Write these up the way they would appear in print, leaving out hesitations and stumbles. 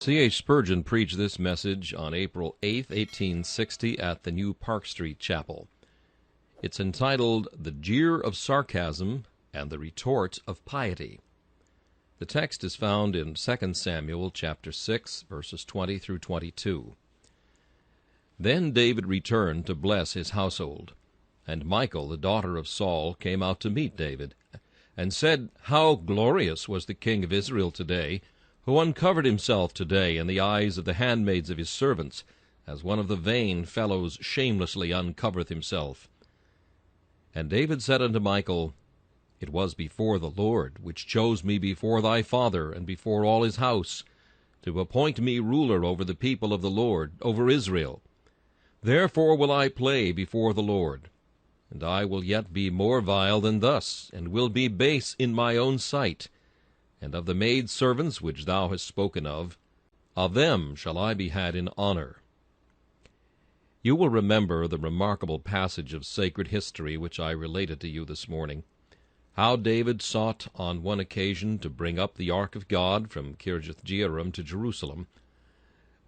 C.H. Spurgeon preached this message on April 8, 1860, at the New Park Street Chapel. It's entitled The Jeer of Sarcasm and the Retort of Piety. The text is found in 2 Samuel chapter 6, verses 20 through 22. Then David returned to bless his household, and Michal, the daughter of Saul, came out to meet David, and said, How glorious was the king of Israel today, who uncovered himself today in the eyes of the handmaids of his servants, as one of the vain fellows shamelessly uncovereth himself. And David said unto Michal, It was before the Lord, which chose me before thy father, and before all his house, to appoint me ruler over the people of the Lord, over Israel. Therefore will I play before the Lord, and I will yet be more vile than thus, and will be base in my own sight. And of the maidservants which thou hast spoken of them shall I be had in honor. You will remember the remarkable passage of sacred history which I related to you this morning, how David sought on one occasion to bring up the ark of God from Jeer to Jerusalem,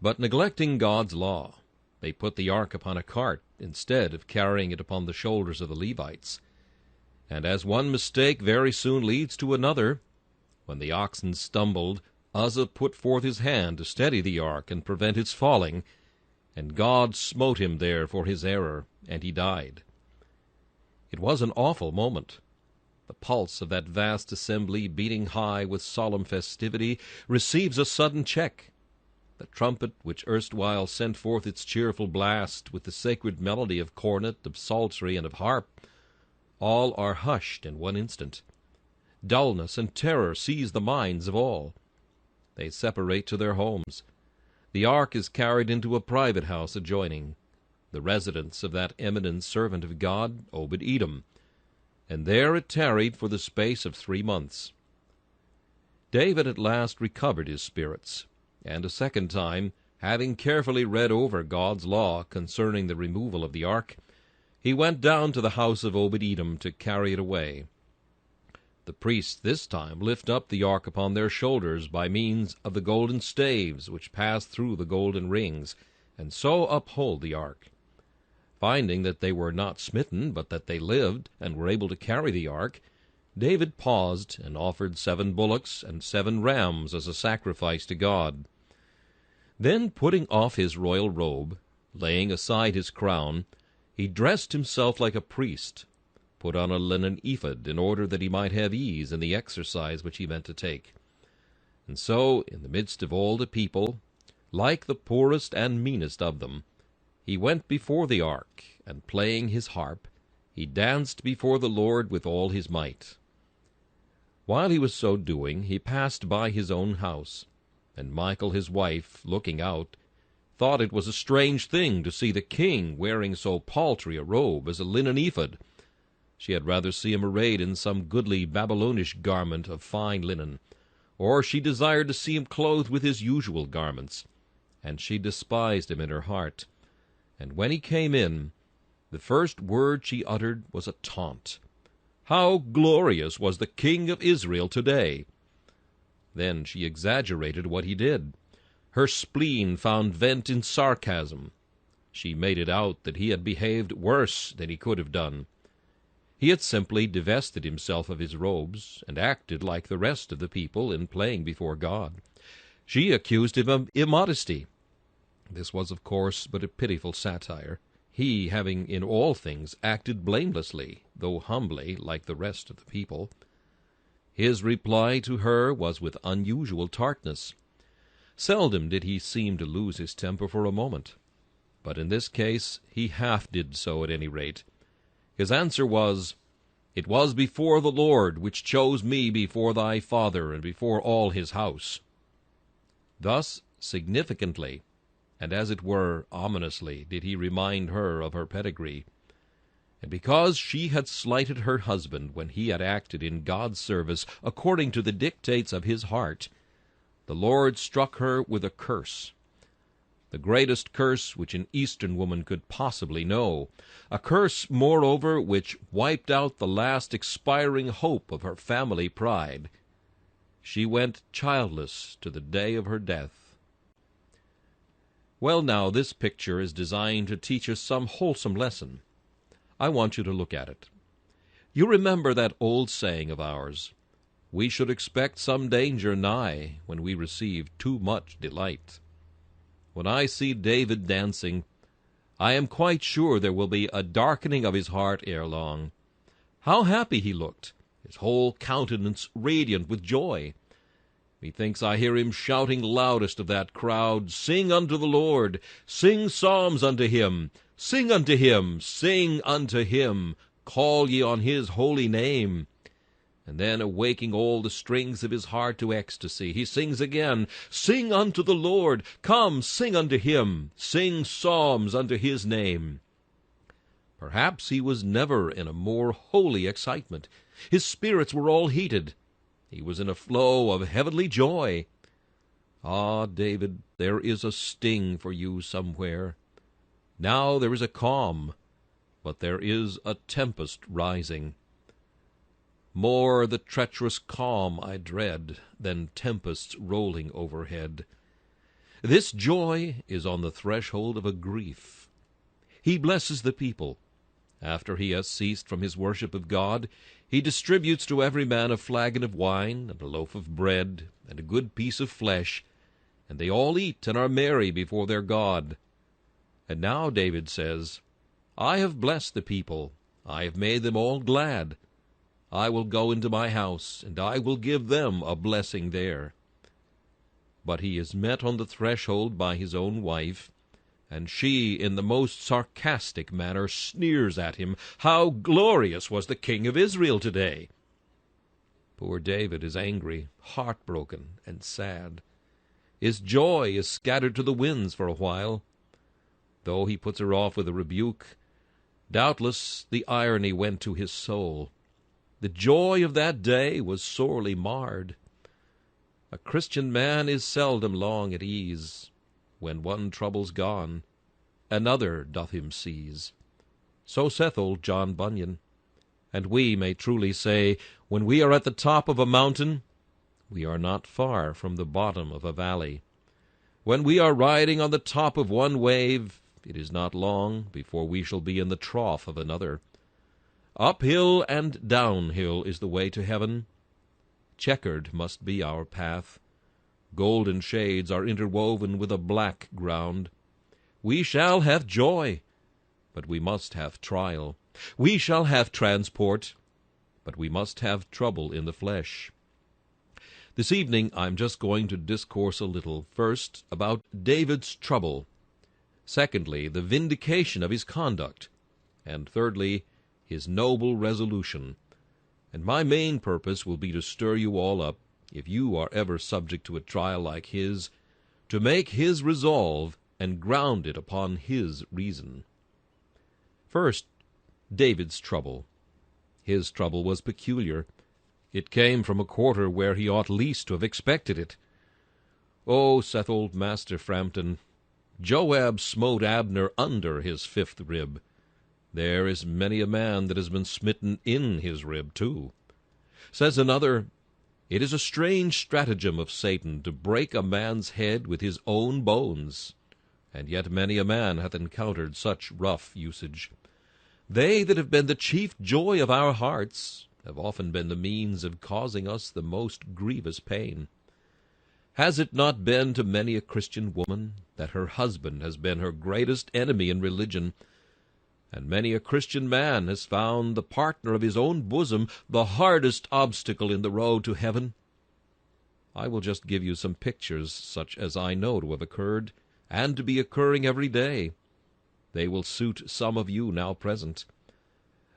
but neglecting God's law, they put the ark upon a cart instead of carrying it upon the shoulders of the Levites. And as one mistake very soon leads to another, when the oxen stumbled, Uzzah put forth his hand to steady the ark and prevent its falling, and God smote him there for his error, and he died. It was an awful moment. The pulse of that vast assembly, beating high with solemn festivity, receives a sudden check. The trumpet, which erstwhile sent forth its cheerful blast, with the sacred melody of cornet, of psaltery, and of harp, all are hushed in one instant. Dullness and terror seize the minds of all. They separate to their homes. The ark is carried into a private house adjoining, the residence of that eminent servant of God, Obed-Edom, and there it tarried for the space of 3 months. David at last recovered his spirits, and a second time, having carefully read over God's law concerning the removal of the ark, he went down to the house of Obed-Edom to carry it away. The priests this time lift up the ark upon their shoulders by means of the golden staves which pass through the golden rings, and so uphold the ark. Finding that they were not smitten, but that they lived, and were able to carry the ark, David paused and offered 7 bullocks and 7 rams as a sacrifice to God. Then, putting off his royal robe, laying aside his crown, he dressed himself like a priest, put on a linen ephod, in order that he might have ease in the exercise which he meant to take. And so, in the midst of all the people, like the poorest and meanest of them, he went before the ark, and playing his harp, he danced before the Lord with all his might. While he was so doing, he passed by his own house, and Michal his wife, looking out, thought it was a strange thing to see the king wearing so paltry a robe as a linen ephod. She had rather see him arrayed in some goodly Babylonish garment of fine linen, or she desired to see him clothed with his usual garments, and she despised him in her heart. And when he came in, the first word she uttered was a taunt. How glorious was the king of Israel today! Then she exaggerated what he did. Her spleen found vent in sarcasm. She made it out that he had behaved worse than he could have done. He had simply divested himself of his robes, and acted like the rest of the people in playing before God. She accused him of immodesty. This was, of course, but a pitiful satire, he having in all things acted blamelessly, though humbly, like the rest of the people. His reply to her was with unusual tartness. Seldom did he seem to lose his temper for a moment, but in this case he half did so at any rate. His answer was, It was before the Lord, which chose me before thy father, and before all his house. Thus significantly, and as it were ominously, did he remind her of her pedigree. And because she had slighted her husband when he had acted in God's service according to the dictates of his heart, the Lord struck her with a curse, the greatest curse which an Eastern woman could possibly know, a curse, moreover, which wiped out the last expiring hope of her family pride. She went childless to the day of her death, Well, now, this picture is designed to teach us some wholesome lesson. I want you to look at it. You remember that old saying of ours, "We should expect some danger nigh when we receive too much delight." When I see David dancing, I am quite sure there will be a darkening of his heart ere long. How happy he looked, his whole countenance radiant with joy. Methinks I hear him shouting loudest of that crowd, "Sing unto the Lord, sing psalms unto him, sing unto him, sing unto him, call ye on his holy name." And then, awaking all the strings of his heart to ecstasy, he sings again, "Sing unto the Lord, come, sing unto him, sing psalms unto his name." Perhaps he was never in a more holy excitement. His spirits were all heated. He was in a flow of heavenly joy. Ah, David, there is a sting for you somewhere. Now there is a calm, but there is a tempest rising. More the treacherous calm I dread than tempests rolling overhead. This joy is on the threshold of a grief. He blesses the people. After he has ceased from his worship of God, he distributes to every man a flagon of wine, and a loaf of bread, and a good piece of flesh, and they all eat and are merry before their God. And now David says, "I have blessed the people, I have made them all glad. I will go into my house, and I will give them a blessing there." But he is met on the threshold by his own wife, and she, in the most sarcastic manner, sneers at him. How glorious was the King of Israel today! Poor David is angry, heartbroken, and sad. His joy is scattered to the winds for a while. Though he puts her off with a rebuke, doubtless the irony went to his soul. The joy of that day was sorely marred. A Christian man is seldom long at ease. When one trouble's gone, another doth him seize. So saith old John Bunyan. And we may truly say, when we are at the top of a mountain, we are not far from the bottom of a valley. When we are riding on the top of one wave, it is not long before we shall be in the trough of another. Uphill and downhill is the way to heaven. Checkered must be our path. Golden shades are interwoven with a black ground. We shall have joy, but we must have trial. We shall have transport, but we must have trouble in the flesh. This evening I'm just going to discourse a little, first, about David's trouble, secondly, the vindication of his conduct, and thirdly, his noble resolution. And my main purpose will be to stir you all up, if you are ever subject to a trial like his, to make his resolve and ground it upon his reason. First, David's trouble. His trouble was peculiar. It came from a quarter where he ought least to have expected it. "Oh," saith old Master Frampton, "Joab smote Abner under his fifth rib. There is many a man that has been smitten in his rib too." Says another, "It is a strange stratagem of Satan to break a man's head with his own bones, and yet many a man hath encountered such rough usage. They that have been the chief joy of our hearts have often been the means of causing us the most grievous pain. Has it not been to many a Christian woman that her husband has been her greatest enemy in religion, and many a Christian man has found the partner of his own bosom the hardest obstacle in the road to heaven? I will just give you some pictures such as I know to have occurred, and to be occurring every day. They will suit some of you now present.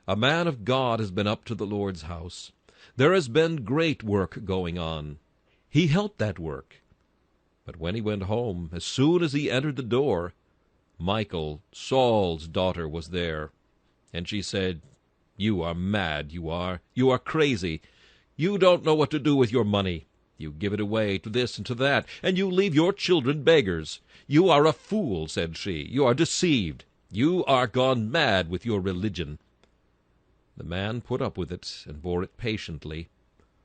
A man of God has been up to the Lord's house. There has been great work going on. He helped that work. But when he went home, as soon as he entered the door, Michal, Saul's daughter, was there, and she said, "You are mad, you are. You are crazy. You don't know what to do with your money. You give it away to this and to that, and you leave your children beggars. You are a fool," said she. "You are deceived. You are gone mad with your religion." The man put up with it and bore it patiently,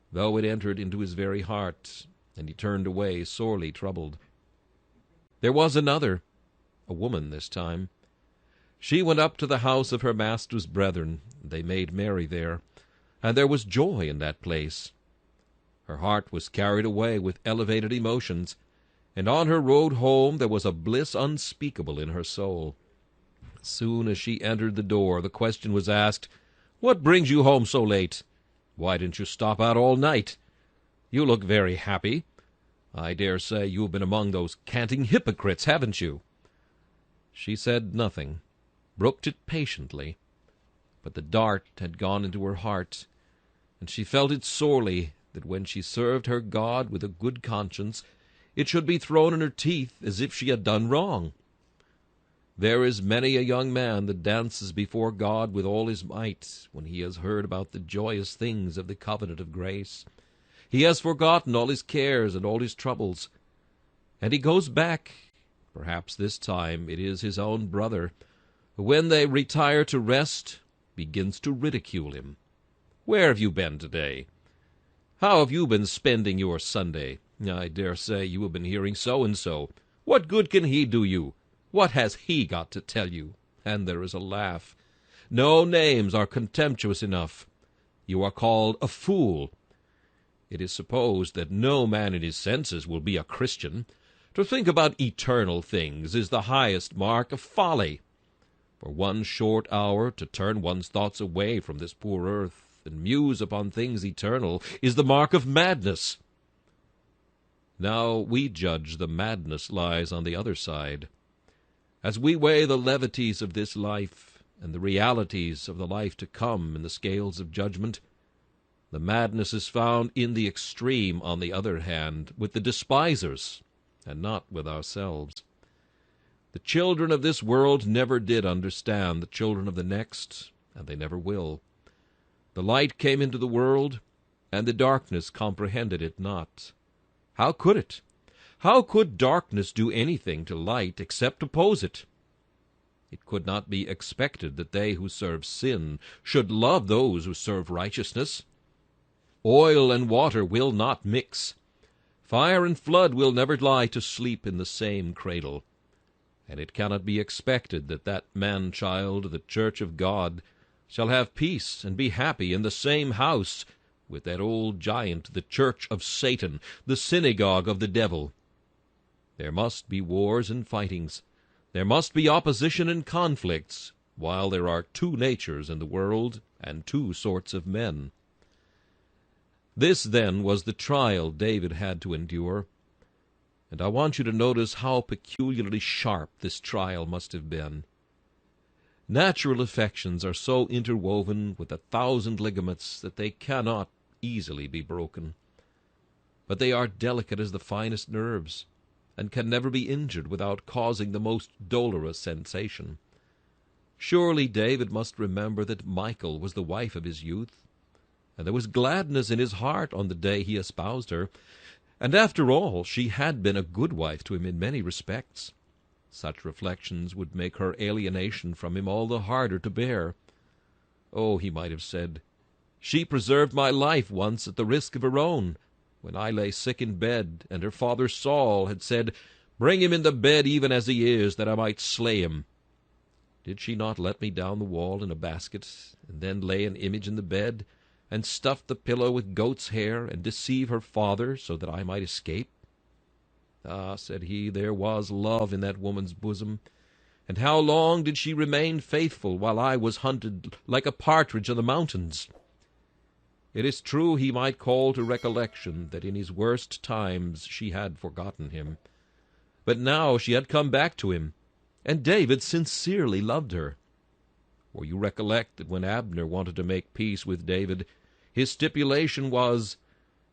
though it entered into his very heart, and he turned away sorely troubled. There was another. a woman this time. She went up to the house of her master's brethren, and they made merry there, and there was joy in that place. Her heart was carried away with elevated emotions, and on her road home there was a bliss unspeakable in her soul. As soon as she entered the door, the question was asked, "What brings you home so late? Why didn't you stop out all night? You look very happy. I dare say you have been among those canting hypocrites, haven't you?" She said nothing, brooked it patiently, but the dart had gone into her heart, and she felt it sorely that when she served her God with a good conscience, it should be thrown in her teeth as if she had done wrong. There is many a young man that dances before God with all his might when he has heard about the joyous things of the covenant of grace. He has forgotten all his cares and all his troubles, and he goes back. Perhaps this time it is his own brother, who, when they retire to rest, begins to ridicule him. "Where have you been today? How have you been spending your Sunday? I dare say you have been hearing so-and-so. What good can he do you? What has he got to tell you?" And there is a laugh. No names are contemptuous enough. You are called a fool. It is supposed that no man in his senses will be a Christian. To think about eternal things is the highest mark of folly. For one short hour to turn one's thoughts away from this poor earth and muse upon things eternal is the mark of madness. Now we judge the madness lies on the other side. As we weigh the levities of this life and the realities of the life to come in the scales of judgment, the madness is found in the extreme, on the other hand, with the despisers, and not with ourselves. The children of this world never did understand the children of the next, and they never will. The light came into the world, and the darkness comprehended it not. How could it? How could darkness do anything to light except oppose it? It could not be expected that they who serve sin should love those who serve righteousness. Oil and water will not mix. Fire and flood will never lie to sleep in the same cradle. And it cannot be expected that that man-child of the church of God shall have peace and be happy in the same house with that old giant, the church of Satan, the synagogue of the devil. There must be wars and fightings. There must be opposition and conflicts, while there are two natures in the world and two sorts of men. This, then, was the trial David had to endure, and I want you to notice how peculiarly sharp this trial must have been. Natural affections are so interwoven with 1,000 ligaments that they cannot easily be broken. But they are delicate as the finest nerves, and can never be injured without causing the most dolorous sensation. Surely David must remember that Michal was the wife of his youth, and there was gladness in his heart on the day he espoused her, and after all she had been a good wife to him in many respects. Such reflections would make her alienation from him all the harder to bear. Oh, he might have said, "She preserved my life once at the risk of her own, when I lay sick in bed, and her father Saul had said, 'Bring him in the bed even as he is, that I might slay him.' Did she not let me down the wall in a basket, and then lay an image in the bed, and stuff the pillow with goat's hair, and deceive her father, so that I might escape? Ah," said he, "there was love in that woman's bosom. And how long did she remain faithful while I was hunted like a partridge on the mountains?" It is true he might call to recollection that in his worst times she had forgotten him. But now she had come back to him, and David sincerely loved her. For you recollect that when Abner wanted to make peace with David, his stipulation was,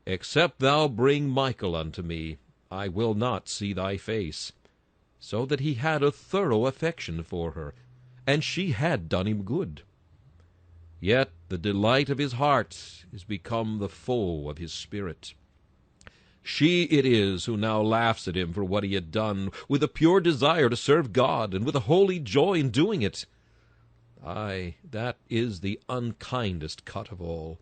"Except thou bring Michal unto me, I will not see thy face," so that he had a thorough affection for her, and she had done him good. Yet the delight of his heart is become the foe of his spirit. She it is who now laughs at him for what he had done, with a pure desire to serve God, and with a holy joy in doing it. Aye, that is the unkindest cut of all.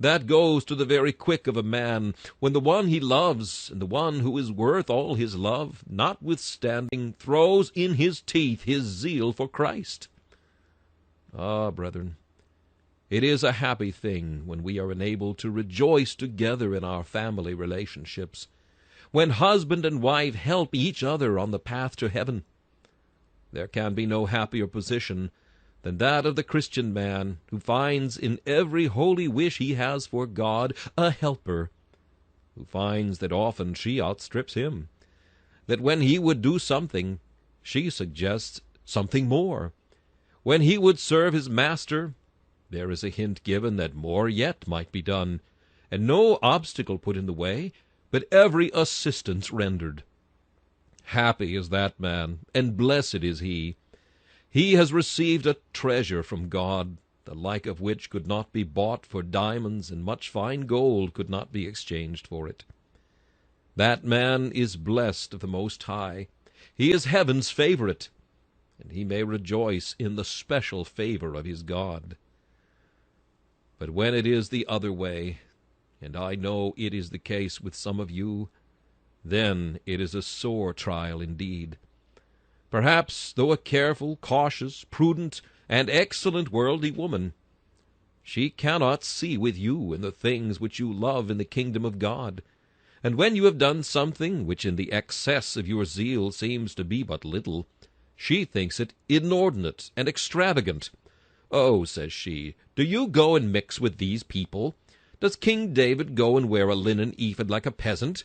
That goes to the very quick of a man, when the one he loves, and the one who is worth all his love, notwithstanding, throws in his teeth his zeal for Christ. Ah, brethren, it is a happy thing when we are enabled to rejoice together in our family relationships, when husband and wife help each other on the path to heaven. There can be no happier position than that of the Christian man, who finds in every holy wish he has for God a helper, who finds that often she outstrips him, that when he would do something, she suggests something more. When he would serve his master, there is a hint given that more yet might be done, and no obstacle put in the way, but every assistance rendered. Happy is that man, and blessed is he. He has received a treasure from God, the like of which could not be bought for diamonds, and much fine gold could not be exchanged for it. That man is blessed of the Most High. He is heaven's favorite, and he may rejoice in the special favor of his God. But when it is the other way, and I know it is the case with some of you, then it is a sore trial indeed. Perhaps, though a careful, cautious, prudent, and excellent worldly woman, she cannot see with you in the things which you love in the kingdom of God. And when you have done something which in the excess of your zeal seems to be but little, she thinks it inordinate and extravagant. "Oh," says she, "do you go and mix with these people? Does King David go and wear a linen ephod like a peasant?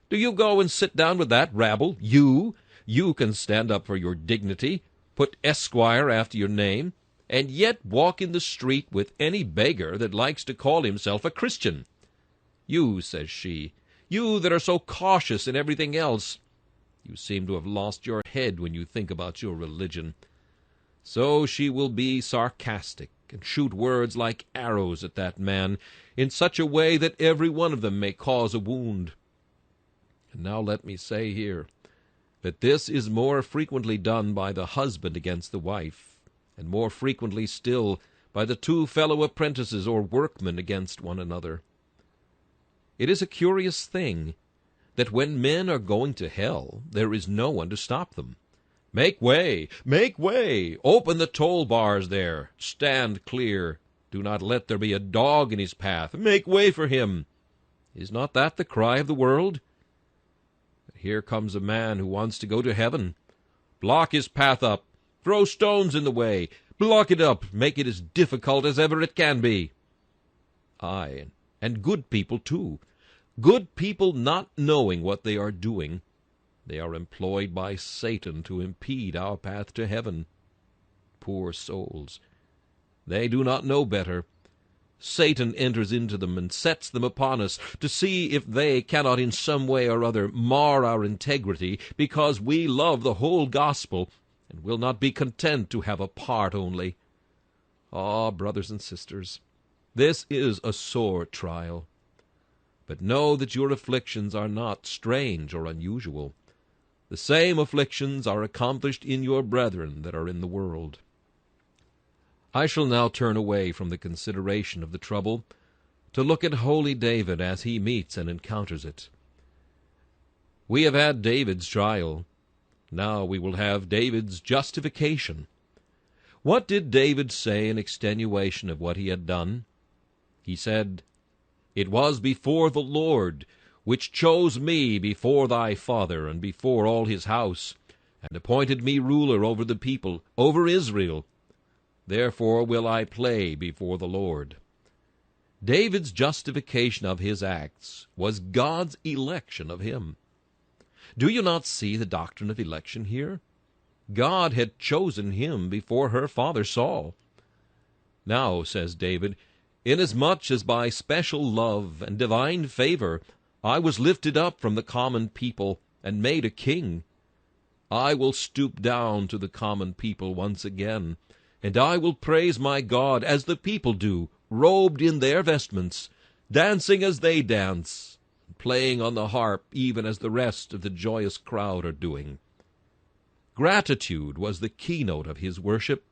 Do you go and sit down with that rabble? You can stand up for your dignity, put Esquire after your name, and yet walk in the street with any beggar that likes to call himself a Christian. You," says she, "you that are so cautious in everything else, you seem to have lost your head when you think about your religion." So she will be sarcastic, and shoot words like arrows at that man, in such a way that every one of them may cause a wound. And now let me say here, that this is more frequently done by the husband against the wife, and more frequently still by the two fellow apprentices or workmen against one another. It is a curious thing that when men are going to hell, there is no one to stop them. "Make way! Make way! Open the toll bars there! Stand clear! Do not let there be a dog in his path! Make way for him!" Is not that the cry of the world? Here comes a man who wants to go to heaven. Block his path up. Throw stones in the way. Block it up. Make it as difficult as ever it can be. Aye, and good people, too. Good people not knowing what they are doing. They are employed by Satan to impede our path to heaven. Poor souls. They do not know better. Satan enters into them and sets them upon us to see if they cannot in some way or other mar our integrity, because we love the whole gospel and will not be content to have a part only. Ah, brothers and sisters, this is a sore trial. But know that your afflictions are not strange or unusual. The same afflictions are accomplished in your brethren that are in the world. I shall now turn away from the consideration of the trouble to look at holy David as he meets and encounters it. We have had David's trial. Now we will have David's justification. What did David say in extenuation of what he had done? He said, "It was before the Lord, which chose me before thy father and before all his house, and appointed me ruler over the people, over Israel. Therefore will I play before the Lord." David's justification of his acts was God's election of him. Do you not see the doctrine of election here? God had chosen him before her father Saul. "Now," says David, "inasmuch as by special love and divine favor I was lifted up from the common people and made a king, I will stoop down to the common people once again, and I will praise my God as the people do, robed in their vestments, dancing as they dance, playing on the harp even as the rest of the joyous crowd are doing." Gratitude was the keynote of his worship.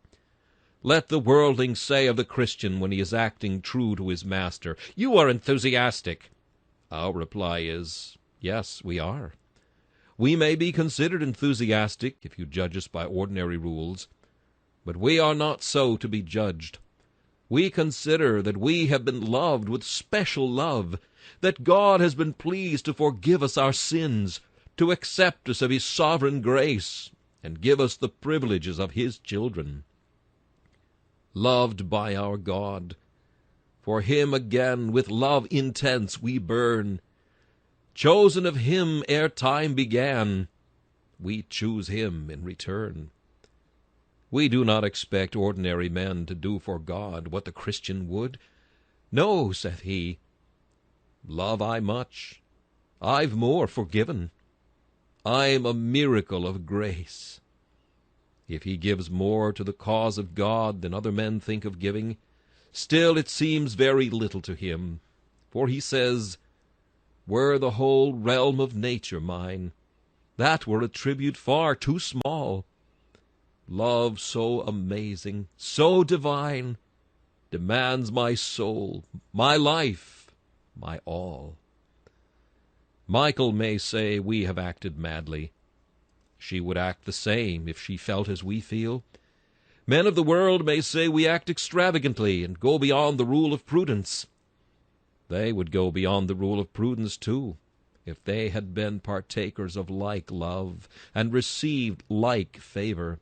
Let the worldling say of the Christian when he is acting true to his master, "You are enthusiastic." Our reply is, yes, we are. We may be considered enthusiastic if you judge us by ordinary rules, but we are not so to be judged. We consider that we have been loved with special love, that God has been pleased to forgive us our sins, to accept us of his sovereign grace, and give us the privileges of his children. Loved by our God, for him again with love intense we burn. Chosen of him ere time began, we choose him in return. We do not expect ordinary men to do for God what the Christian would. No, saith he, love I much, I've more forgiven. I'm a miracle of grace. If he gives more to the cause of God than other men think of giving, still it seems very little to him, for he says, were the whole realm of nature mine, that were a tribute far too small. Love so amazing, so divine, demands my soul, my life, my all. Michael may say we have acted madly. She would act the same if she felt as we feel. Men of the world may say we act extravagantly and go beyond the rule of prudence. They would go beyond the rule of prudence, too, if they had been partakers of like love and received like favor.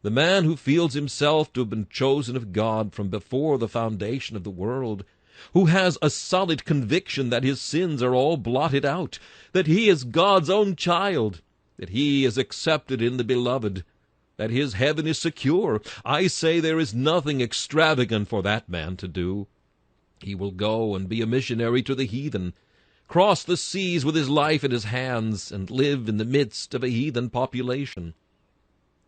The man who feels himself to have been chosen of God from before the foundation of the world, who has a solid conviction that his sins are all blotted out, that he is God's own child, that he is accepted in the Beloved, that his heaven is secure, I say there is nothing extravagant for that man to do. He will go and be a missionary to the heathen, cross the seas with his life in his hands, and live in the midst of a heathen population.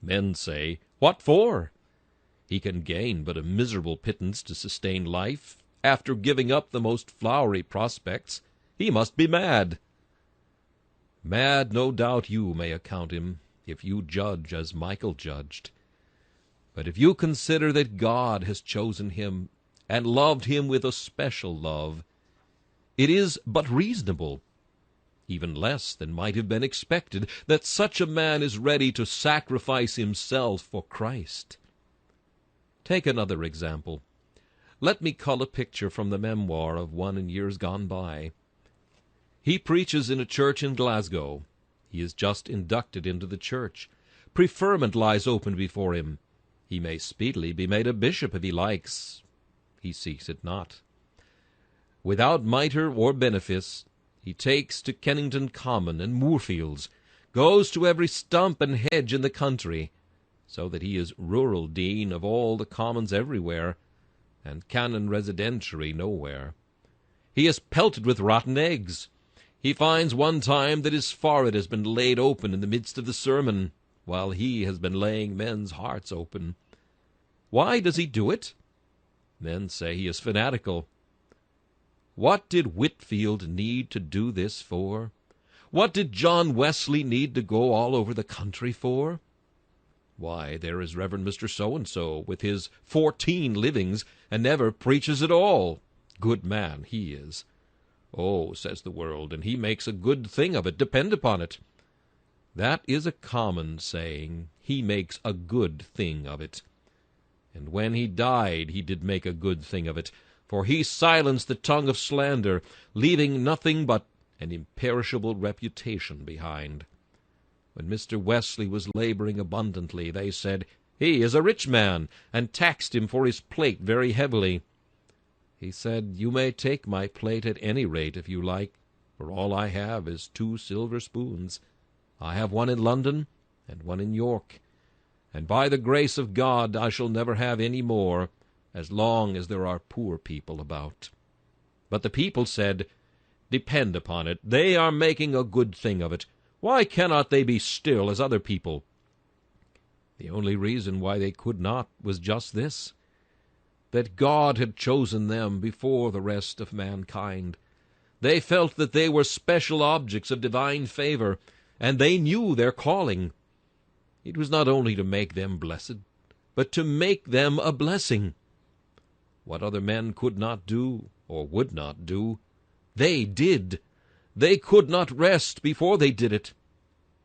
Men say, what for? He can gain but a miserable pittance to sustain life. After giving up the most flowery prospects, he must be mad. Mad, no doubt, you may account him, if you judge as Michael judged. But if you consider that God has chosen him, and loved him with a special love, it is but reasonable, even less than might have been expected, that such a man is ready to sacrifice himself for Christ. Take another example. Let me cull a picture from the memoir of one in years gone by. He preaches in a church in Glasgow. He is just inducted into the church. Preferment lies open before him. He may speedily be made a bishop if he likes. He seeks it not. Without mitre or benefice, he takes to Kennington Common and Moorfields, goes to every stump and hedge in the country, so that he is rural dean of all the commons everywhere, and canon residentiary nowhere. He is pelted with rotten eggs. He finds one time that his forehead has been laid open in the midst of the sermon, while he has been laying men's hearts open. Why does he do it? Men say he is fanatical. What did Whitfield need to do this for? What did John Wesley need to go all over the country for? Why, there is Reverend Mr. So-and-so with his 14 livings, and never preaches at all. Good man he is. Oh, says the world, and he makes a good thing of it, depend upon it. That is a common saying, he makes a good thing of it. And when he died he did make a good thing of it, for he silenced the tongue of slander, leaving nothing but an imperishable reputation behind. When Mr. Wesley was laboring abundantly, they said, he is a rich man, and taxed him for his plate very heavily. He said, you may take my plate at any rate if you like, for all I have is 2 silver spoons. I have one in London and one in York, and by the grace of God I shall never have any more, as long as there are poor people about. But the people said, depend upon it, they are making a good thing of it. Why cannot they be still as other people? The only reason why they could not was just this, that God had chosen them before the rest of mankind. They felt that they were special objects of divine favor, and they knew their calling. It was not only to make them blessed, but to make them a blessing. What other men could not do, or would not do, they did. They could not rest before they did it.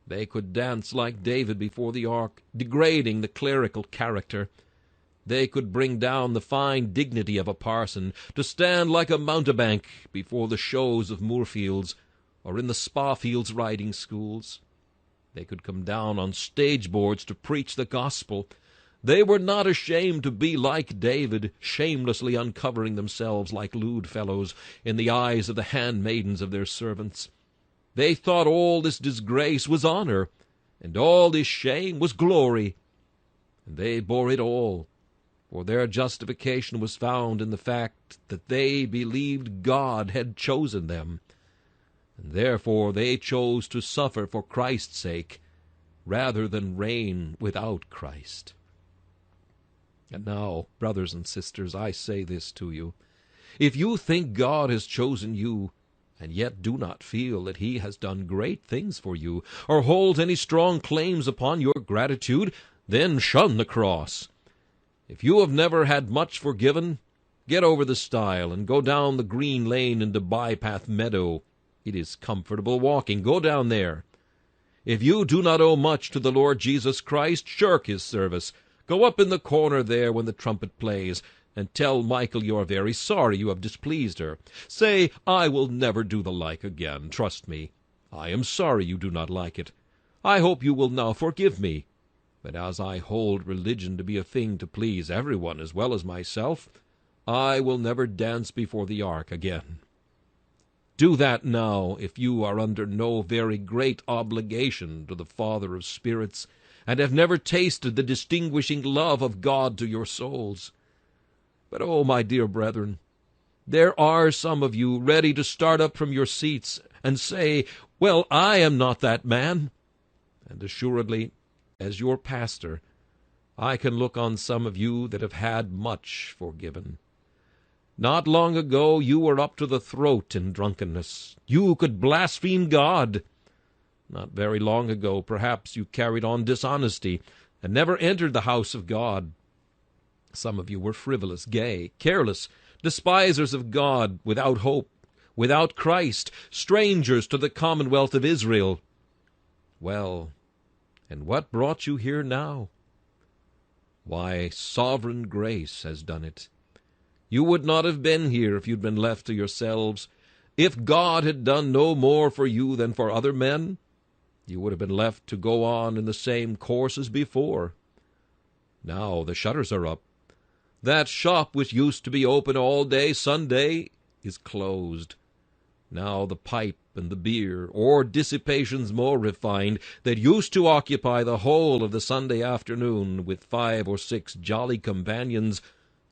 They could dance like David before the ark, degrading the clerical character. They could bring down the fine dignity of a parson, to stand like a mountebank before the shows of Moorfields, or in the Spa-fields riding schools. They could come down on stage-boards to preach the gospel. They were not ashamed to be like David, shamelessly uncovering themselves like lewd fellows in the eyes of the handmaidens of their servants. They thought all this disgrace was honor, and all this shame was glory. And they bore it all, for their justification was found in the fact that they believed God had chosen them, and therefore they chose to suffer for Christ's sake, rather than reign without Christ. And now, brothers and sisters, I say this to you. If you think God has chosen you, and yet do not feel that he has done great things for you, or holds any strong claims upon your gratitude, then shun the cross. If you have never had much forgiven, get over the stile, and go down the green lane into Bypath Meadow. It is comfortable walking. Go down there. If you do not owe much to the Lord Jesus Christ, shirk his service. Go up in the corner there when the trumpet plays, and tell Michael you are very sorry you have displeased her. Say, I will never do the like again. Trust me. I am sorry you do not like it. I hope you will now forgive me. But as I hold religion to be a thing to please everyone as well as myself, I will never dance before the ark again. Do that now, if you are under no very great obligation to the Father of spirits, and have never tasted the distinguishing love of God to your souls. But, oh, my dear brethren, there are some of you ready to start up from your seats and say, well, I am not that man. And assuredly, as your pastor, I can look on some of you that have had much forgiven. Not long ago you were up to the throat in drunkenness. You could blaspheme God. Not very long ago, perhaps, you carried on dishonesty and never entered the house of God. Some of you were frivolous, gay, careless, despisers of God, without hope, without Christ, strangers to the commonwealth of Israel. Well, and what brought you here now? Why, sovereign grace has done it. You would not have been here if you'd been left to yourselves. If God had done no more for you than for other men, you would have been left to go on in the same course as before. Now the shutters are up. That shop which used to be open all day Sunday is closed. Now the pipe and the beer, or dissipations more refined, that used to occupy the whole of the Sunday afternoon with 5 or 6 jolly companions,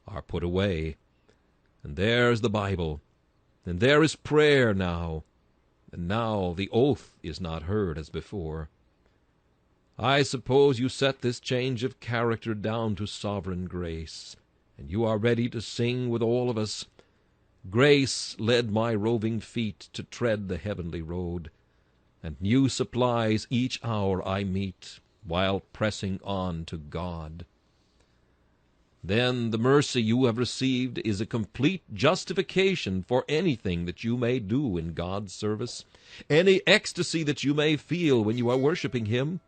are put away. And there's the Bible, and there is prayer now, and now the oath is not heard as before. I suppose you set this change of character down to sovereign grace, and you are ready to sing with all of us, Grace led my roving feet to tread the heavenly road, and new supplies each hour I meet, while pressing on to God. Then the mercy you have received is a complete justification for anything that you may do in God's service, any ecstasy that you may feel when you are worshiping Him,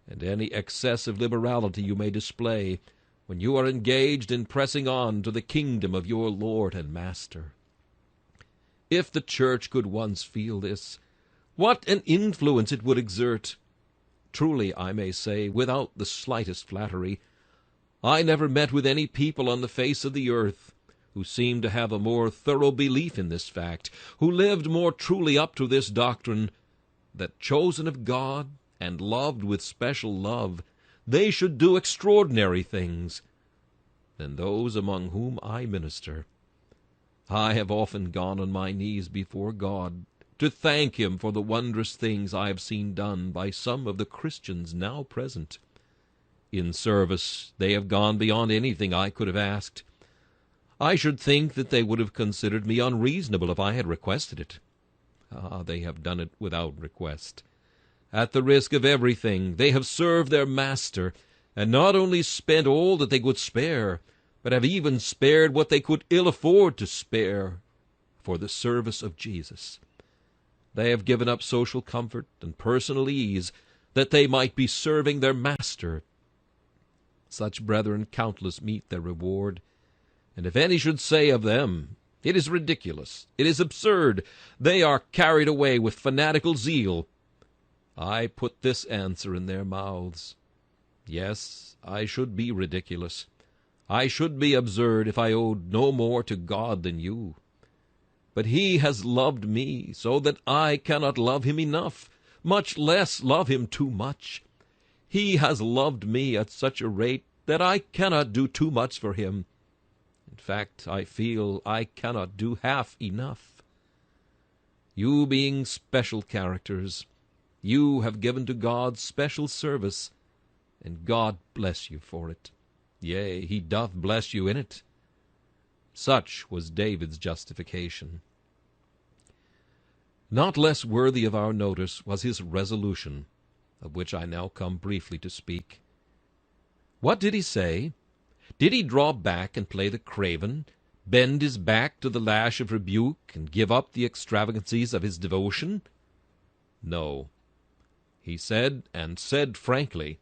and any excessive liberality you may display when you are engaged in pressing on to the kingdom of your Lord and Master. If the church could once feel this, what an influence it would exert! Truly, I may say, without the slightest flattery, I never met with any people on the face of the earth who seemed to have a more thorough belief in this fact, who lived more truly up to this doctrine, that chosen of God and loved with special love, they should do extraordinary things, than those among whom I minister. I have often gone on my knees before God to thank Him for the wondrous things I have seen done by some of the Christians now present. In service they have gone beyond anything I could have asked. I should think that they would have considered me unreasonable if I had requested it. They have done it without request. At the risk of everything, they have served their Master, and not only spent all that they could spare, but have even spared what they could ill afford to spare for the service of Jesus. They have given up social comfort and personal ease that they might be serving their Master. Such brethren countless meet their reward, and if any should say of them, "It is ridiculous, it is absurd, they are carried away with fanatical zeal," I put this answer in their mouths: yes, I should be ridiculous, I should be absurd if I owed no more to God than you. But he has loved me so that I cannot love him enough, much less love him too much. He has loved me at such a rate that I cannot do too much for him. In fact, I feel I cannot do half enough. You being special characters, you have given to God special service, and God bless you for it. Yea, he doth bless you in it. Such was David's justification. Not less worthy of our notice was his resolution, of which I now come briefly to speak. What did he say? Did he draw back and play the craven, bend his back to the lash of rebuke, and give up the extravagancies of his devotion? No. He said, and said frankly,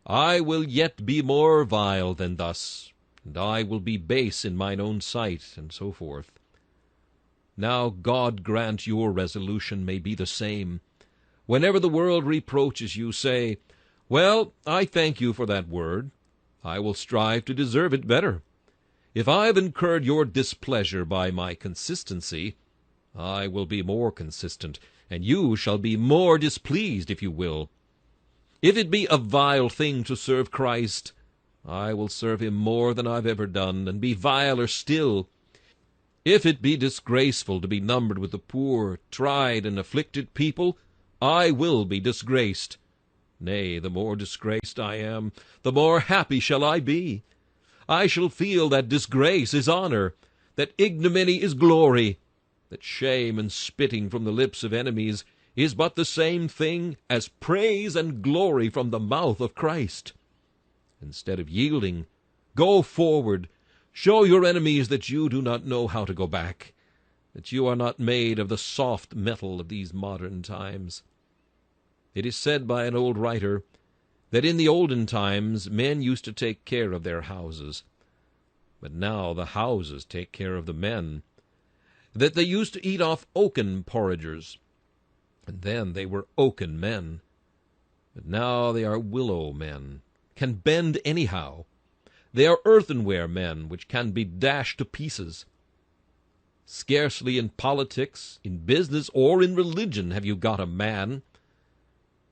"I will yet be more vile than thus, and I will be base in mine own sight," and so forth. Now God grant your resolution may be the same. Whenever the world reproaches you, say, "Well, I thank you for that word. I will strive to deserve it better. If I have incurred your displeasure by my consistency, I will be more consistent, and you shall be more displeased if you will. If it be a vile thing to serve Christ, I will serve him more than I've ever done, and be viler still. If it be disgraceful to be numbered with the poor, tried, and afflicted people, I will be disgraced. Nay, the more disgraced I am, the more happy shall I be. I shall feel that disgrace is honor, that ignominy is glory, that shame and spitting from the lips of enemies is but the same thing as praise and glory from the mouth of Christ. Instead of yielding, go forward. Show your enemies that you do not know how to go back, that you are not made of the soft metal of these modern times. It is said by an old writer that in the olden times men used to take care of their houses, but now the houses take care of the men, that they used to eat off oaken porringers, and then they were oaken men, but now they are willow men, can bend anyhow. They are earthenware men, which can be dashed to pieces. Scarcely in politics, in business, or in religion have you got a man.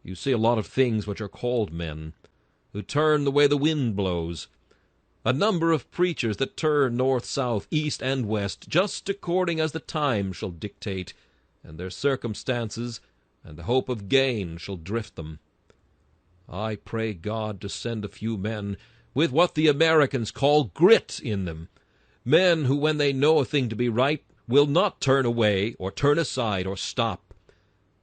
You see a lot of things which are called men, who turn the way the wind blows. A number of preachers that turn north, south, east, and west, just according as the time shall dictate, and their circumstances, and the hope of gain shall drift them. I pray God to send a few men with what the Americans call grit in them, men who, when they know a thing to be right, will not turn away, or turn aside, or stop,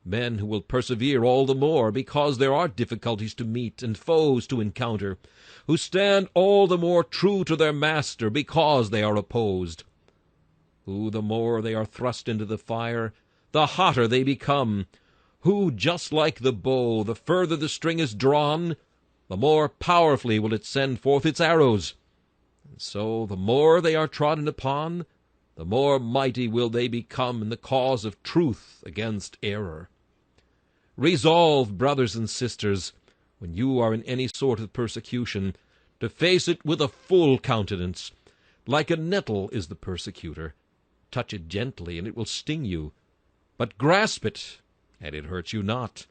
men who will persevere all the more because there are difficulties to meet and foes to encounter, who stand all the more true to their Master because they are opposed, who, the more they are thrust into the fire, the hotter they become, who, just like the bow, the further the string is drawn, the more powerfully will it send forth its arrows. And so the more they are trodden upon, the more mighty will they become in the cause of truth against error. Resolve, brothers and sisters, when you are in any sort of persecution, to face it with a full countenance. Like a nettle is the persecutor. Touch it gently, and it will sting you. But grasp it, and it hurts you not.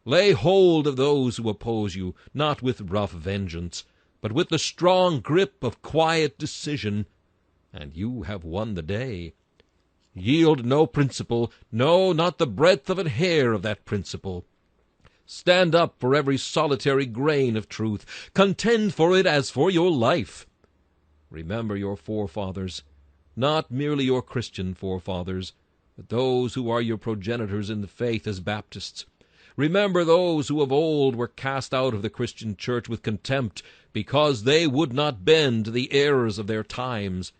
Lay hold of those who oppose you, not with rough vengeance, but with the strong grip of quiet decision, and you have won the day. Yield no principle, no, not the breadth of a hair of that principle. Stand up for every solitary grain of truth. Contend for it as for your life. Remember your forefathers, not merely your Christian forefathers, but those who are your progenitors in the faith as Baptists. Remember those who of old were cast out of the Christian church with contempt, because they would not bend to the errors of their times.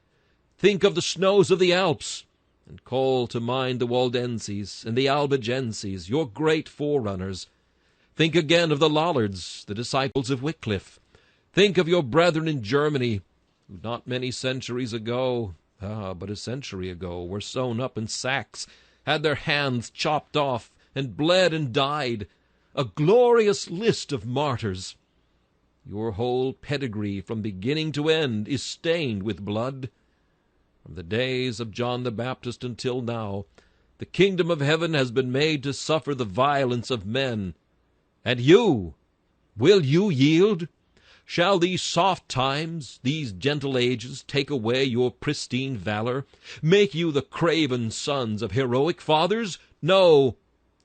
Think of the snows of the Alps, and call to mind the Waldenses and the Albigenses, your great forerunners. Think again of the Lollards, the disciples of Wycliffe. Think of your brethren in Germany, who not many centuries ago, but a century ago, were sewn up in sacks, had their hands chopped off, and bled and died, a glorious list of martyrs. Your whole pedigree from beginning to end is stained with blood. From the days of John the Baptist until now, the kingdom of heaven has been made to suffer the violence of men. And you, will you yield? Shall these soft times, these gentle ages, take away your pristine valor, make you the craven sons of heroic fathers? No,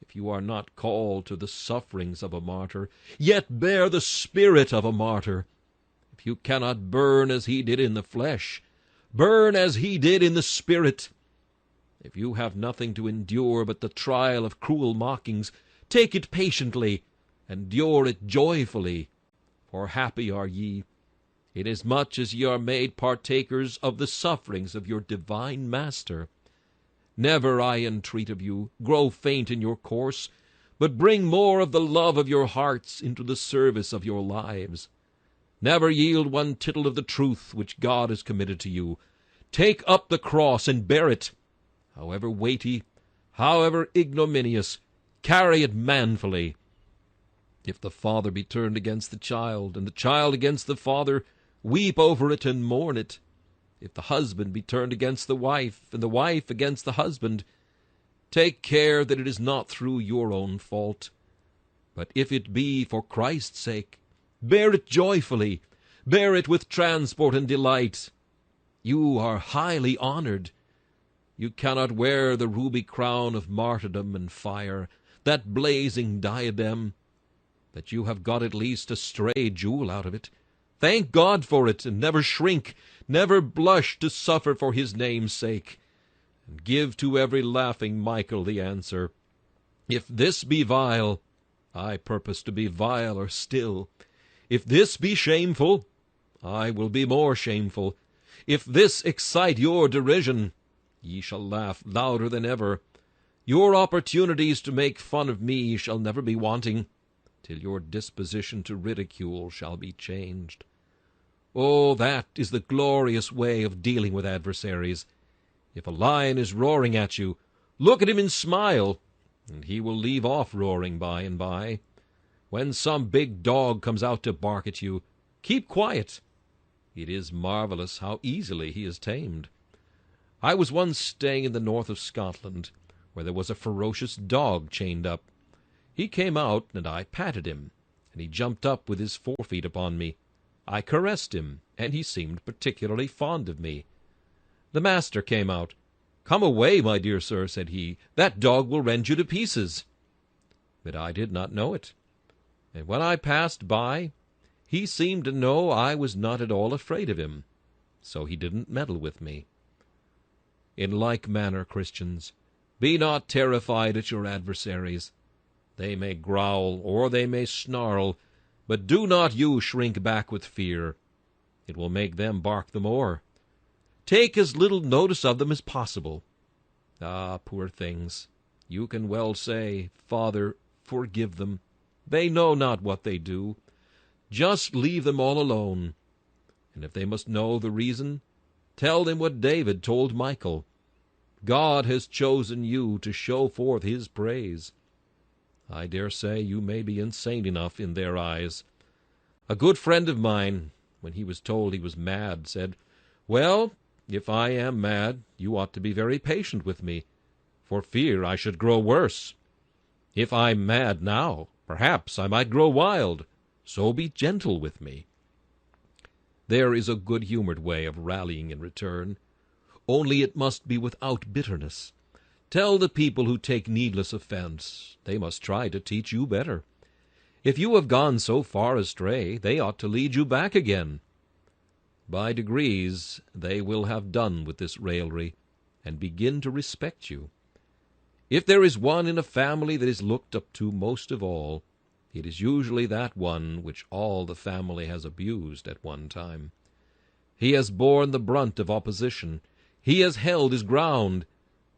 if you are not called to the sufferings of a martyr, yet bear the spirit of a martyr. If you cannot burn as he did in the flesh, burn as he did in the spirit. If you have nothing to endure but the trial of cruel mockings, take it patiently, endure it joyfully. For happy are ye, inasmuch as ye are made partakers of the sufferings of your divine Master. Never, I entreat of you, grow faint in your course, but bring more of the love of your hearts into the service of your lives. Never yield one tittle of the truth which God has committed to you. Take up the cross and bear it. However weighty, however ignominious, carry it manfully. If the father be turned against the child, and the child against the father, weep over it and mourn it. If the husband be turned against the wife, and the wife against the husband, take care that it is not through your own fault. But if it be for Christ's sake, bear it joyfully, bear it with transport and delight. You are highly honored. You cannot wear the ruby crown of martyrdom and fire, that blazing diadem, but you have got at least a stray jewel out of it. Thank God for it, and never shrink, never blush to suffer for his name's sake. And give to every laughing Michael the answer, if this be vile, I purpose to be viler still. If this be shameful, I will be more shameful. If this excite your derision, ye shall laugh louder than ever. Your opportunities to make fun of me shall never be wanting, till your disposition to ridicule shall be changed. Oh, that is the glorious way of dealing with adversaries. If a lion is roaring at you, look at him and smile, and he will leave off roaring by and by. When some big dog comes out to bark at you, keep quiet. It is marvelous how easily he is tamed. I was once staying in the north of Scotland, where there was a ferocious dog chained up. He came out, and I patted him, and he jumped up with his forefeet upon me. I caressed him, and he seemed particularly fond of me. The master came out. "Come away, my dear sir," said he. "That dog will rend you to pieces." But I did not know it, and when I passed by, he seemed to know I was not at all afraid of him, so he didn't meddle with me. In like manner, Christians, be not terrified at your adversaries. They may growl, or they may snarl, but do not you shrink back with fear. It will make them bark the more. Take as little notice of them as possible. Ah, poor things, you can well say, "Father, forgive them. They know not what they do." Just leave them all alone. And if they must know the reason, tell them what David told Michael. God has chosen you to show forth his praise. I dare say you may be insane enough in their eyes. A good friend of mine, when he was told he was mad, said, "Well, if I am mad, you ought to be very patient with me, for fear I should grow worse. If I'm mad now, perhaps I might grow wild, so be gentle with me." There is a good-humored way of rallying in return, only it must be without bitterness. Tell the people who take needless offense they must try to teach you better. If you have gone so far astray, they ought to lead you back again. By degrees they will have done with this raillery, and begin to respect you. If there is one in a family that is looked up to most of all, it is usually that one which all the family has abused at one time. He has borne the brunt of opposition, he has held his ground,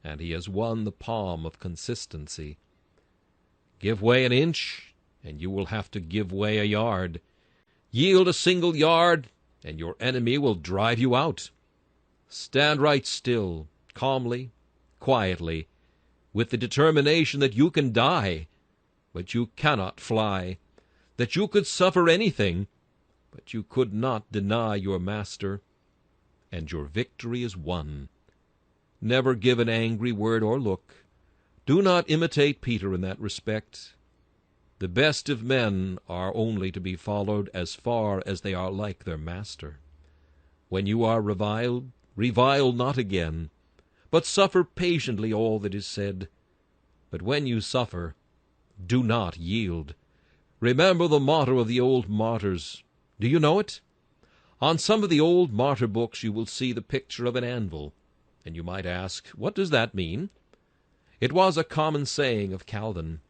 and he has won the palm of consistency. Give way an inch, and you will have to give way a yard. Yield a single yard, and your enemy will drive you out. Stand right still, calmly, quietly, with the determination that you can die, but you cannot fly, that you could suffer anything, but you could not deny your master, and your victory is won. Never give an angry word or look. Do not imitate Peter in that respect. The best of men are only to be followed as far as they are like their master. When you are reviled, revile not again, but suffer patiently all that is said. But when you suffer, do not yield. Remember the motto of the old martyrs. Do you know it? On some of the old martyr books you will see the picture of an anvil, and you might ask, what does that mean? It was a common saying of Calvin.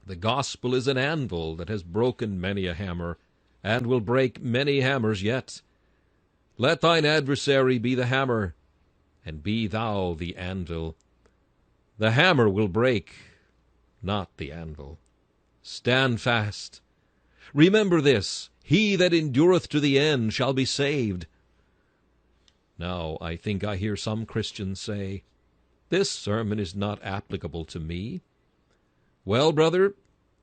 The gospel is an anvil that has broken many a hammer, and will break many hammers yet. Let thine adversary be the hammer, and be thou the anvil. The hammer will break, not the anvil. Stand fast. Remember this, he that endureth to the end shall be saved. Now I think I hear some Christians say, this sermon is not applicable to me. Well, brother,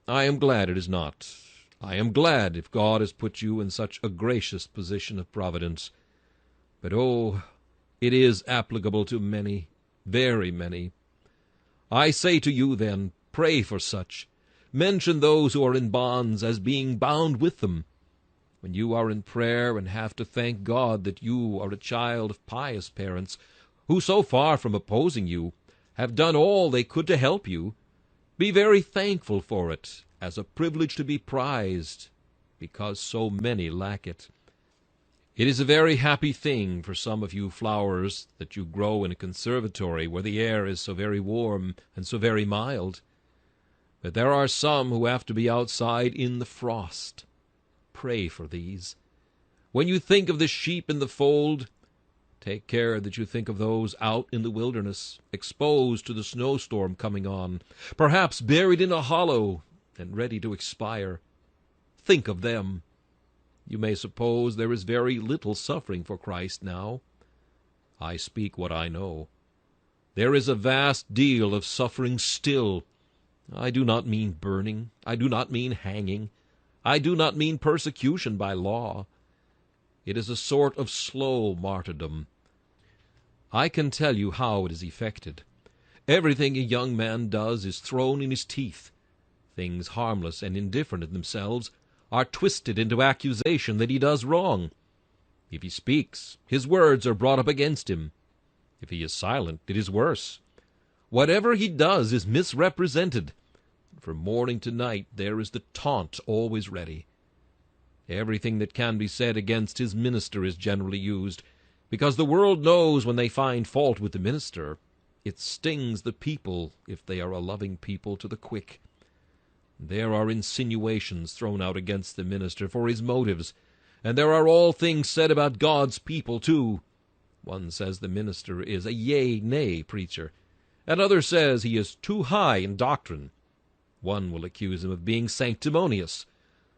I am glad it is not. I am glad if God has put you in such a gracious position of providence. But oh, it is applicable to many, very many. I say to you then, pray for such. Mention those who are in bonds as being bound with them. When you are in prayer and have to thank God that you are a child of pious parents, who so far from opposing you, have done all they could to help you, be very thankful for it, as a privilege to be prized, because so many lack it. It is a very happy thing for some of you flowers that you grow in a conservatory where the air is so very warm and so very mild. But there are some who have to be outside in the frost. Pray for these. When you think of the sheep in the fold, take care that you think of those out in the wilderness, exposed to the snowstorm coming on, perhaps buried in a hollow and ready to expire. Think of them. You may suppose there is very little suffering for Christ now. I speak what I know. There is a vast deal of suffering still. I do not mean burning. I do not mean hanging. I do not mean persecution by law. It is a sort of slow martyrdom. I can tell you how it is effected. Everything a young man does is thrown in his teeth. Things harmless and indifferent in themselves are twisted into accusation that he does wrong. If he speaks, his words are brought up against him. If he is silent, it is worse. Whatever he does is misrepresented. From morning to night there is the taunt always ready. Everything that can be said against his minister is generally used, because the world knows when they find fault with the minister, it stings the people, if they are a loving people, to the quick. There are insinuations thrown out against the minister for his motives, and there are all things said about God's people, too. One says the minister is a yea-nay preacher. Another says he is too high in doctrine. One will accuse him of being sanctimonious.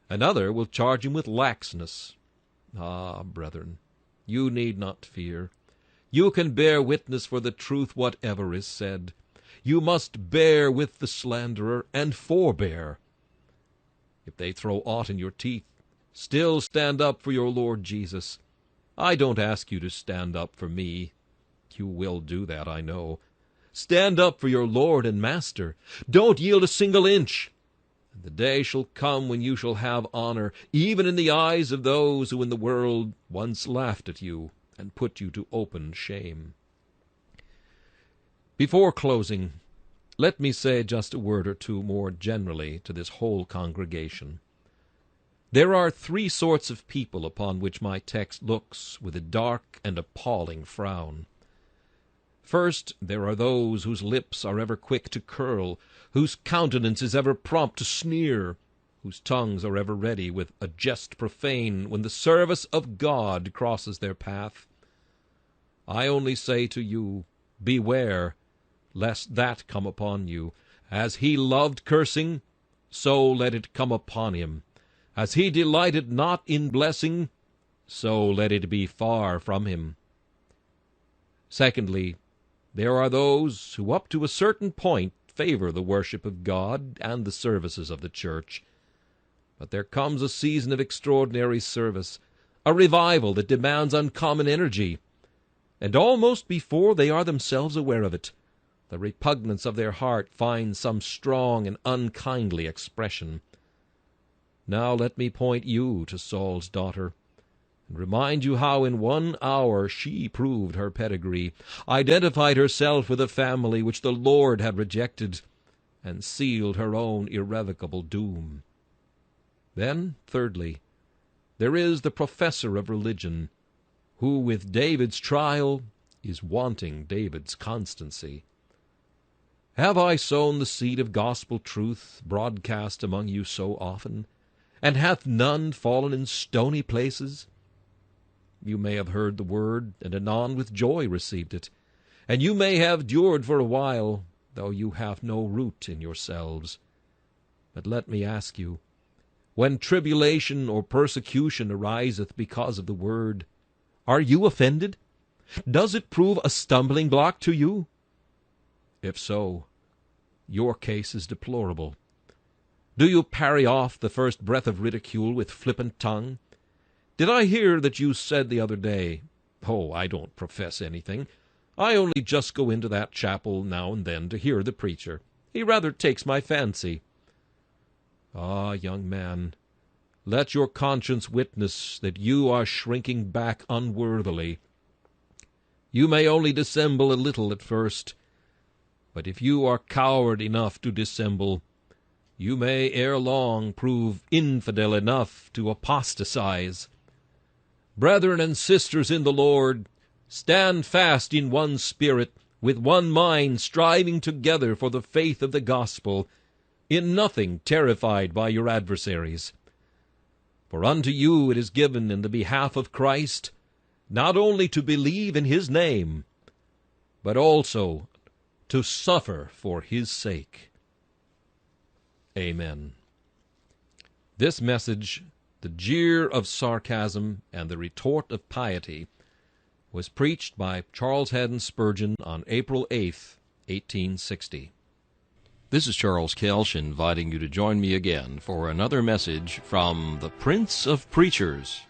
Another will charge him with laxness. Ah, brethren, you need not fear. You can bear witness for the truth whatever is said. You must bear with the slanderer and forbear. If they throw aught in your teeth, still stand up for your Lord Jesus. I don't ask you to stand up for me. You will do that, I know. Stand up for your Lord and Master. Don't yield a single inch. And the day shall come when you shall have honor, even in the eyes of those who in the world once laughed at you and put you to open shame. Before closing, let me say just a word or two more generally to this whole congregation. There are three sorts of people upon which my text looks with a dark and appalling frown. First, there are those whose lips are ever quick to curl, whose countenance is ever prompt to sneer, whose tongues are ever ready with a jest profane when the service of God crosses their path. I only say to you, beware, lest that come upon you. As he loved cursing, so let it come upon him. As he delighted not in blessing, so let it be far from him. Secondly, there are those who up to a certain point favor the worship of God and the services of the church. But there comes a season of extraordinary service, a revival that demands uncommon energy, and almost before they are themselves aware of it, the repugnance of their heart finds some strong and unkindly expression. Now let me point you to Saul's daughter, and remind you how in 1 hour she proved her pedigree, identified herself with a family which the Lord had rejected, and sealed her own irrevocable doom. Then, thirdly, there is the professor of religion, who with David's trial is wanting David's constancy. Have I sown the seed of gospel truth broadcast among you so often, and hath none fallen in stony places? You may have heard the word, and anon with joy received it, and you may have dured for a while, though you have no root in yourselves. But let me ask you, when tribulation or persecution ariseth because of the word, are you offended? Does it prove a stumbling block to you? If so, your case is deplorable. Do you parry off the first breath of ridicule with flippant tongue? Did I hear that you said the other day, "Oh, I don't profess anything. I only just go into that chapel now and then to hear the preacher. He rather takes my fancy." Ah, young man, let your conscience witness that you are shrinking back unworthily. You may only dissemble a little at first, but if you are coward enough to dissemble, you may ere long prove infidel enough to apostatize. Brethren and sisters in the Lord, stand fast in one spirit, with one mind, striving together for the faith of the gospel, in nothing terrified by your adversaries. For unto you it is given in the behalf of Christ, not only to believe in his name, but also to suffer for his sake. Amen. This message, the jeer of sarcasm and the retort of piety, was preached by Charles Haddon Spurgeon on April 8th, 1860. This is Charles Kelsch inviting you to join me again for another message from the Prince of Preachers.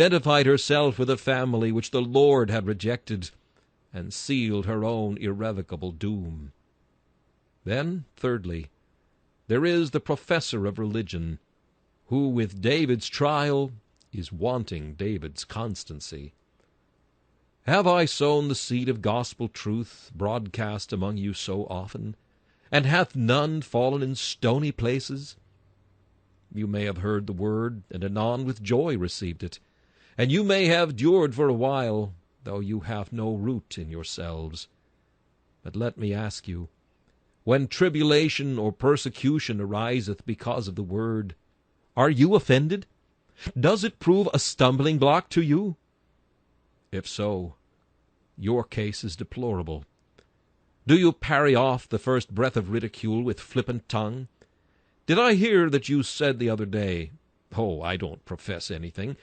identified herself with a family which the Lord had rejected, and sealed her own irrevocable doom. Then, thirdly, there is the professor of religion, who with David's trial is wanting David's constancy. Have I sown the seed of gospel truth broadcast among you so often, and hath none fallen in stony places? You may have heard the word, and anon with joy received it, and you may have endured for a while, though you have no root in yourselves. But let me ask you, when tribulation or persecution ariseth because of the word, are you offended? Does it prove a stumbling block to you? If so, your case is deplorable. Do you parry off the first breath of ridicule with flippant tongue? Did I hear that you said the other day, "Oh, I don't profess anything.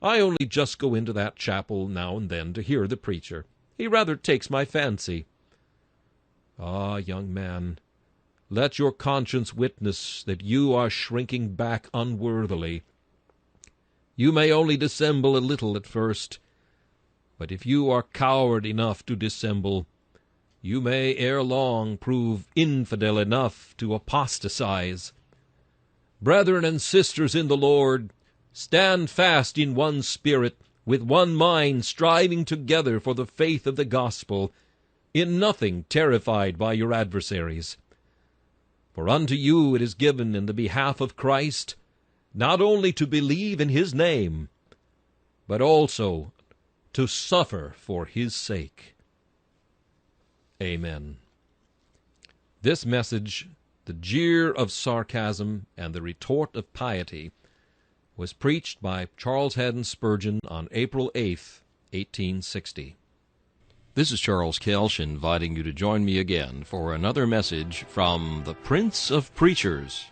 I only just go into that chapel now and then to hear the preacher. He rather takes my fancy." Ah, young man, let your conscience witness that you are shrinking back unworthily. You may only dissemble a little at first, but if you are coward enough to dissemble, you may ere long prove infidel enough to apostatize. Brethren and sisters in the Lord, stand fast in one spirit, with one mind, striving together for the faith of the gospel, in nothing terrified by your adversaries. For unto you it is given in the behalf of Christ, not only to believe in his name, but also to suffer for his sake. Amen. This message, the Jeer of Sarcasm and the Retort of Piety, was preached by Charles Haddon Spurgeon on April 8th, 1860. This is Charles Kelsch inviting you to join me again for another message from the Prince of Preachers.